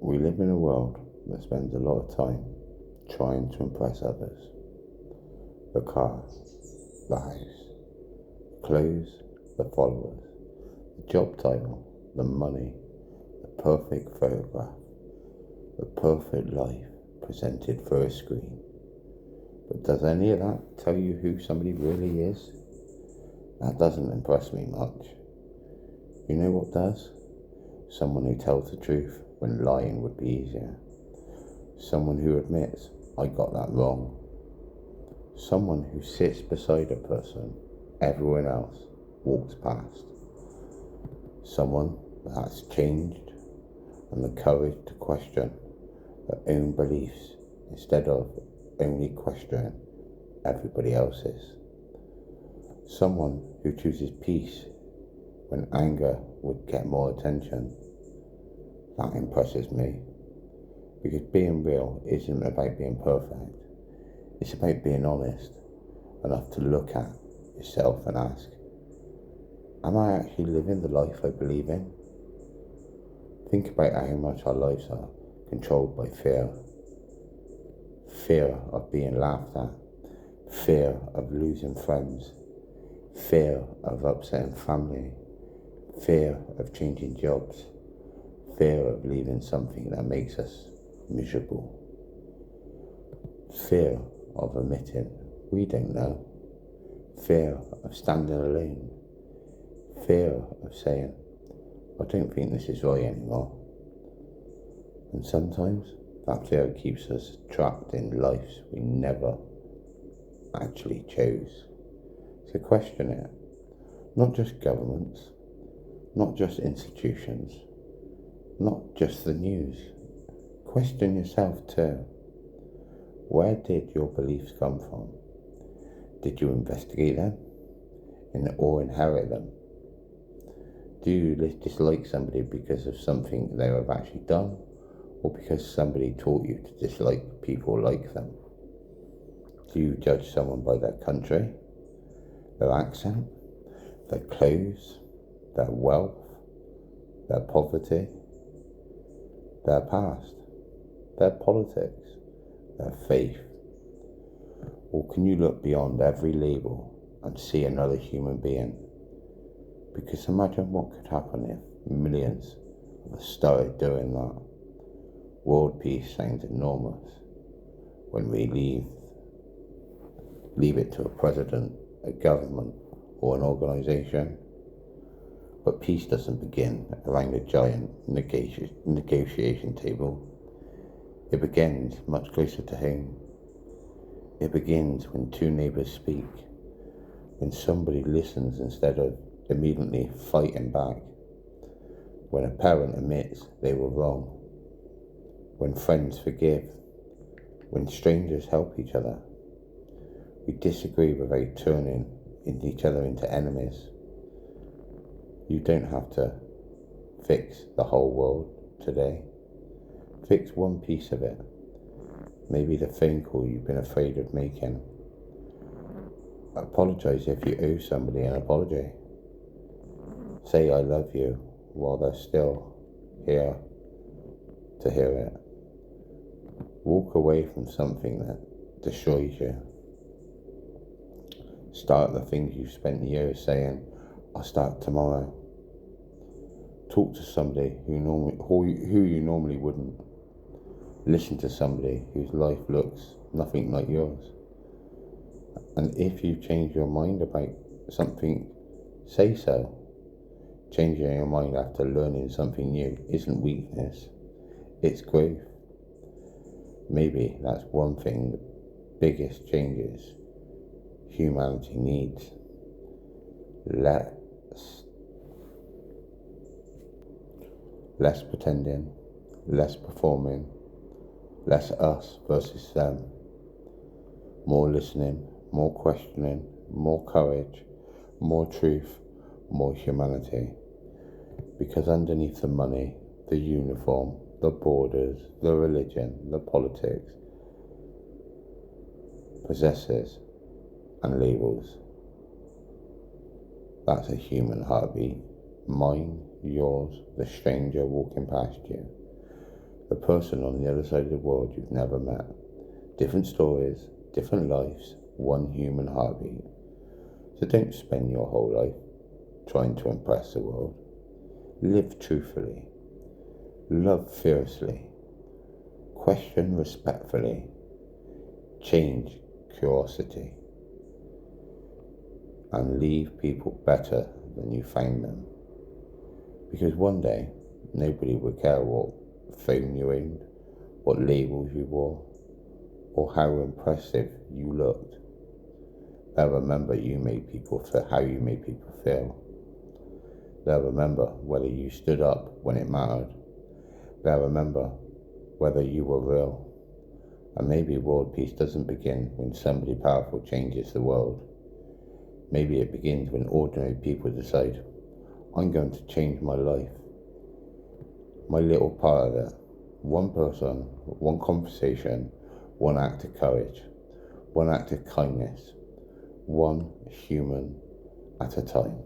We live in a world that spends a lot of time trying to impress others. The car, the house, the clothes, the followers, the job title, the money, the perfect photograph, the perfect life presented through a screen. But does any of that tell you who somebody really is? That doesn't impress me much. You know what does? Someone who tells the truth when lying would be easier. Someone who admits, I got that wrong. Someone who sits beside a person everyone else walks past. Someone that's changed and the courage to question their own beliefs instead of only questioning everybody else's. Someone who chooses peace when anger would get more attention. That impresses me, because being real isn't about being perfect. It's about being honest enough to look at yourself and ask, am I actually living the life I believe in? Think about how much our lives are controlled by fear. Fear of being laughed at, fear of losing friends, fear of upsetting family, fear of changing jobs, fear of leaving something that makes us miserable, fear of admitting we don't know, fear of standing alone, fear of saying, I don't think this is right anymore. And sometimes that fear keeps us trapped in lives we never actually chose. So question it. Not just governments, not just institutions, not just the news. Question yourself too. Where did your beliefs come from? Did you investigate them or inherit them? Do you dislike somebody because of something they have actually done, or because somebody taught you to dislike people like them? Do you judge someone by their country, their accent, their clothes, their wealth, their poverty, their past, their politics, their faith? Or can you look beyond every label and see another human being? Because imagine what could happen if millions of us started doing that. World peace sounds enormous when we leave it to a president, a government, or an organisation. But peace doesn't begin around a giant negotiation table. It begins much closer to home. It begins when two neighbours speak, when somebody listens instead of immediately fighting back, when a parent admits they were wrong, when friends forgive, when strangers help each other. We disagree without turning each other into enemies. You don't have to fix the whole world today. Fix one piece of it. Maybe the phone call you've been afraid of making. Apologise if you owe somebody an apology. Say I love you while they're still here to hear it. Walk away from something that destroys you. Start the things you've spent years saying, I'll start tomorrow. Talk to somebody who you normally wouldn't. Listen to somebody whose life looks nothing like yours. And if you change your mind about something, say so. Changing your mind after learning something new isn't weakness, it's growth. Maybe that's one thing the biggest changes humanity needs. Less pretending, less performing, less us versus them. More listening, more questioning, more courage, more truth, more humanity. Because underneath the money, the uniform, the borders, the religion, the politics, possesses and labels, that's a human heartbeat. Mine, yours, the stranger walking past you. the person on the other side of the world you've never met. Different stories, different lives, one human heartbeat. So don't spend your whole life trying to impress the world. Live truthfully, love fiercely, question respectfully, change curiosity, and leave people better than you found them. Because one day, nobody would care what phone you owned, what labels you wore, or how impressive you looked. They'll remember how you made people feel. They'll remember whether you stood up when it mattered. They'll remember whether you were real. And maybe world peace doesn't begin when somebody powerful changes the world. Maybe it begins when ordinary people decide, I'm going to change my life. My little part of it. One person, one conversation, one act of courage, one act of kindness, one human at a time.